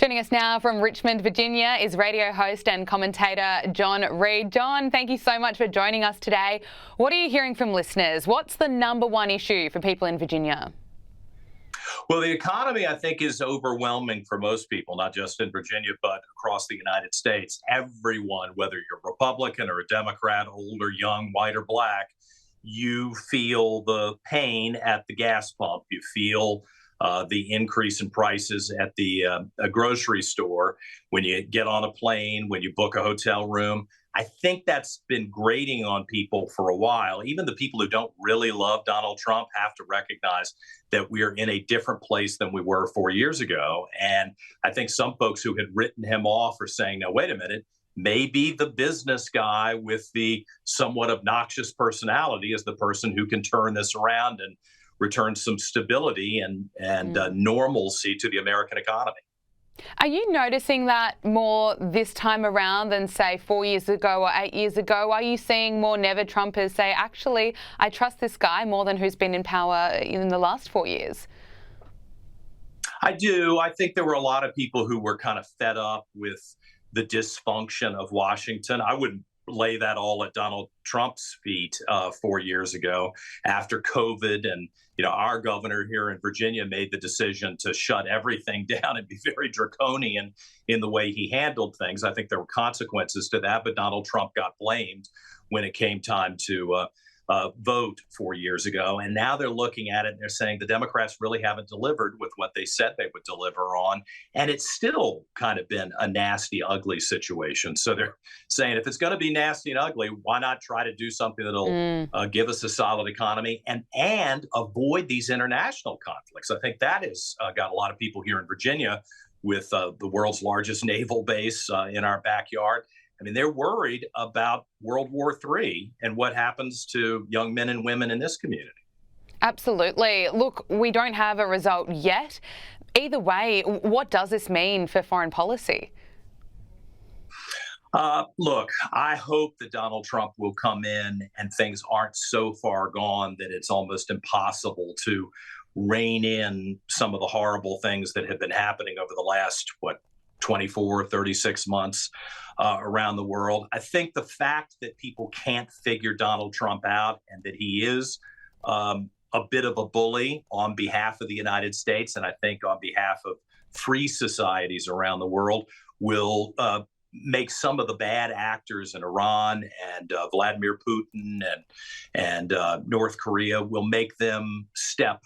Joining us now from Richmond, Virginia is radio host and commentator John Reid. John, thank you so much for joining us today. What are you hearing from listeners? What's the number one issue for people in Virginia? Well, the economy, I think, is overwhelming for most people, not just in Virginia, but across the United States. Everyone, whether you're a Republican or a Democrat, old or young, white or black, you feel the pain at the gas pump. You feel the increase in prices at the a grocery store, when you get on a plane, when you book a hotel room. I think that's been grating on people for a while. Even the people who don't really love Donald Trump have to recognize that we are in a different place than we were 4 years ago. And I think some folks who had written him off are saying, now, wait a minute, maybe the business guy with the somewhat obnoxious personality is the person who can turn this around and return some stability and normalcy to the American economy. Are you noticing that more this time around than, say, 4 years ago or 8 years ago? Are you seeing more never-Trumpers say, actually, I trust this guy more than who's been in power in the last 4 years? I do. I think there were a lot of people who were kind of fed up with the dysfunction of Washington. I wouldn't lay that all at Donald Trump's feet 4 years ago after COVID. And, our governor here in Virginia made the decision to shut everything down and be very draconian in the way he handled things. I think there were consequences to that, but Donald Trump got blamed when it came time to vote 4 years ago. And now they're looking at it and they're saying the Democrats really haven't delivered with what they said they would deliver on. And it's still kind of been a nasty, ugly situation. So they're saying if it's going to be nasty and ugly, why not try to do something that'll give us a solid economy and avoid these international conflicts? I think that has got a lot of people here in Virginia with the world's largest naval base in our backyard. I mean, they're worried about World War III and what happens to young men and women in this community. Absolutely. Look, we don't have a result yet. Either way, what does this mean for foreign policy? Look, I hope that Donald Trump will come in and things aren't so far gone that it's almost impossible to rein in some of the horrible things that have been happening over the last, 24, 36 months around the world. I think the fact that people can't figure Donald Trump out and that he is a bit of a bully on behalf of the United States, and I think on behalf of free societies around the world, will make some of the bad actors in Iran and Vladimir Putin and North Korea, will make them step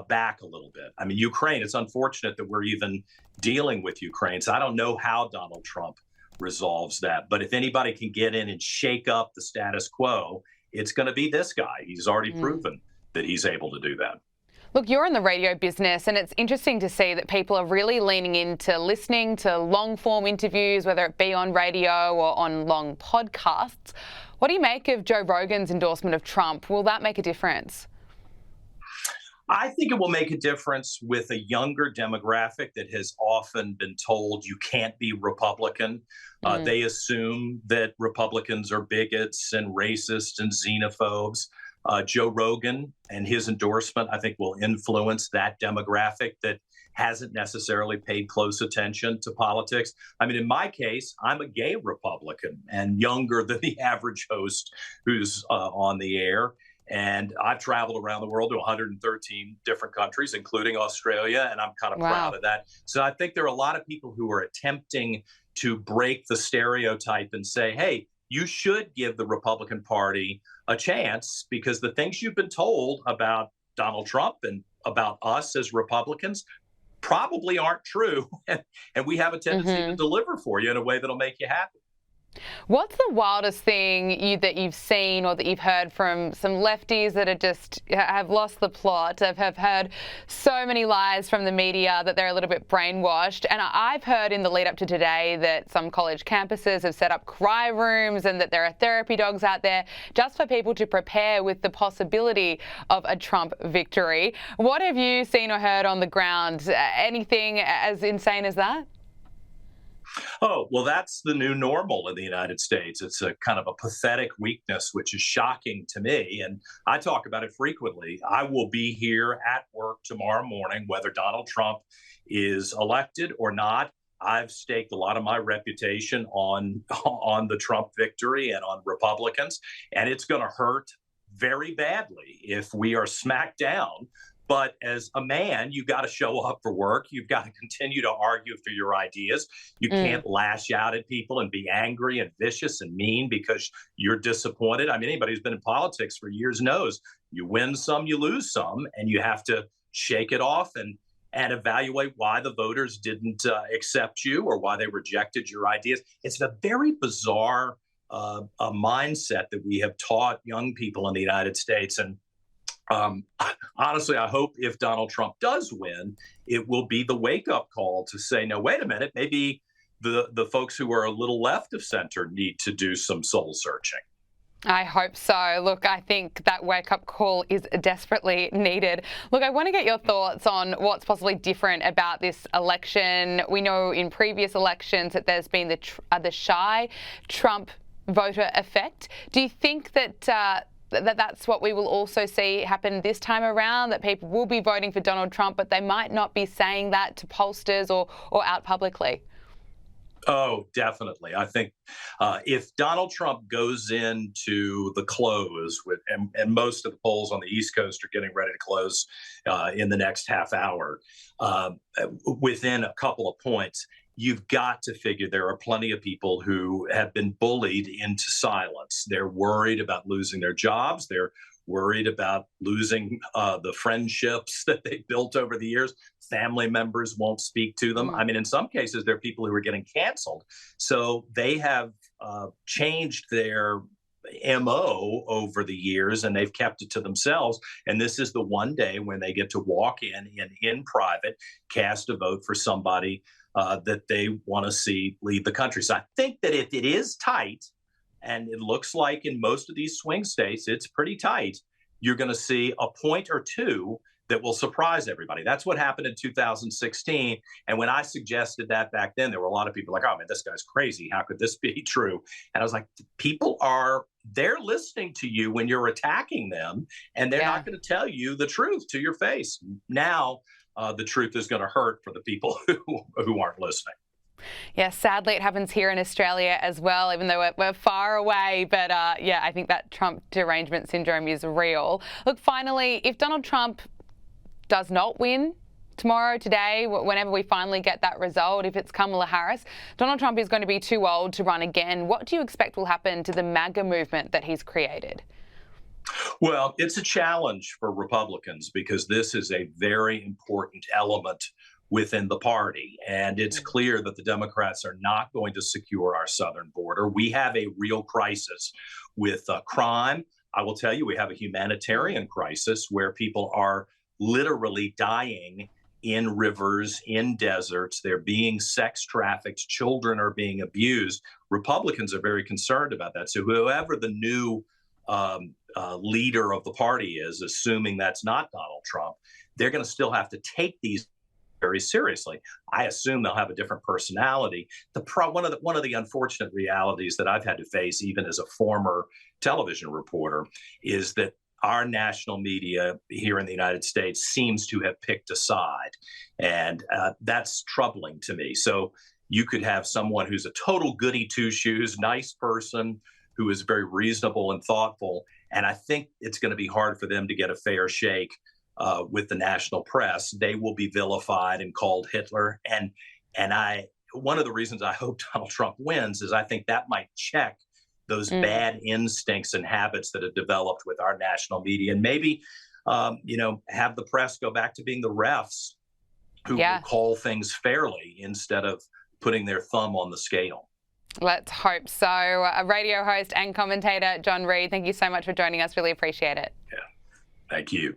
back a little bit. I mean, Ukraine, it's unfortunate that we're even dealing with Ukraine. So I don't know how Donald Trump resolves that. But if anybody can get in and shake up the status quo, it's going to be this guy. He's already proven that he's able to do that. Look, you're in the radio business, and it's interesting to see that people are really leaning into listening to long-form interviews, whether it be on radio or on long podcasts. What do you make of Joe Rogan's endorsement of Trump? Will that make a difference? I think it will make a difference with a younger demographic that has often been told you can't be Republican. They assume that Republicans are bigots and racists and xenophobes. Joe Rogan and his endorsement, I think, will influence that demographic that hasn't necessarily paid close attention to politics. I mean, in my case, I'm a gay Republican and younger than the average host who's on the air. And I've traveled around the world to 113 different countries, including Australia, and I'm kind of proud of that. So I think there are a lot of people who are attempting to break the stereotype and say, hey, you should give the Republican Party a chance because the things you've been told about Donald Trump and about us as Republicans probably aren't true. And we have a tendency to deliver for you in a way that'll make you happy. What's the wildest thing that you've seen or that you've heard from some lefties that are just have lost the plot, have heard so many lies from the media that they're a little bit brainwashed? And I've heard in the lead up to today that some college campuses have set up cry rooms and that there are therapy dogs out there just for people to prepare with the possibility of a Trump victory. What have you seen or heard on the ground? Anything as insane as that? Oh, well, that's the new normal in the United States. It's a kind of a pathetic weakness, which is shocking to me. And I talk about it frequently. I will be here at work tomorrow morning, whether Donald Trump is elected or not, I've staked a lot of my reputation on on the Trump victory and on Republicans, and it's going to hurt very badly if we are smacked down. But as a man, you got to show up for work. You've got to continue to argue for your ideas. You Mm. can't lash out at people and be angry and vicious and mean because you're disappointed. I mean, anybody who's been in politics for years knows you win some, you lose some, and you have to shake it off and evaluate why the voters didn't accept you or why they rejected your ideas. It's a very bizarre a mindset that we have taught young people in the United States. And um, honestly, I hope if Donald Trump does win, it will be the wake up call to say, no, wait a minute, maybe the folks who are a little left of center need to do some soul searching. I hope so. Look, I think that wake-up call is desperately needed. Look, I want to get your thoughts on what's possibly different about this election. We know in previous elections that there's been the shy Trump voter effect. Do you think that that's what we will also see happen this time around, that people will be voting for Donald Trump, but they might not be saying that to pollsters or out publicly? Oh, definitely. I think if Donald Trump goes into the close with, and most of the polls on the East Coast are getting ready to close in the next half hour, uh, within a couple of points, you've got to figure there are plenty of people who have been bullied into silence. They're worried about losing their jobs. They're worried about losing the friendships that they built over the years. Family members won't speak to them. I mean, in some cases, there are people who are getting canceled. So they have changed their MO over the years and they've kept it to themselves. And this is the one day when they get to walk in private, cast a vote for somebody that they want to see lead the country. So I think that if it is tight, and it looks like in most of these swing states, it's pretty tight, you're going to see a point or two that will surprise everybody. That's what happened in 2016. And when I suggested that back then, there were a lot of people like, oh man, this guy's crazy. How could this be true? And I was like, they're listening to you when you're attacking them, and they're not going to tell you the truth to your face. Now, the truth is going to hurt for the people who aren't listening. Yeah, sadly, it happens here in Australia as well, even though we're far away. But yeah, I think that Trump derangement syndrome is real. Look, finally, if Donald Trump does not win tomorrow, today, whenever we finally get that result, if it's Kamala Harris, Donald Trump is going to be too old to run again. What do you expect will happen to the MAGA movement that he's created? Well, it's a challenge for Republicans because this is a very important element within the party. And it's clear that the Democrats are not going to secure our southern border. We have a real crisis with crime. I will tell you, we have a humanitarian crisis where people are literally dying in rivers, in deserts. They're being sex trafficked. Children are being abused. Republicans are very concerned about that. So whoever the new leader of the party is, assuming that's not Donald Trump, they're going to still have to take these very seriously. I assume they'll have a different personality. One of the unfortunate realities that I've had to face, even as a former television reporter, is that our national media here in the United States seems to have picked a side, and that's troubling to me. So you could have someone who's a total goody two shoes, nice person who is very reasonable and thoughtful, and I think it's going to be hard for them to get a fair shake with the national press. They will be vilified and called Hitler. And one of the reasons I hope Donald Trump wins is I think that might check those bad instincts and habits that have developed with our national media, and maybe have the press go back to being the refs who will call things fairly instead of putting their thumb on the scale. Let's hope so. A radio host and commentator, John Reid, thank you so much for joining us. Really appreciate it. Yeah, thank you.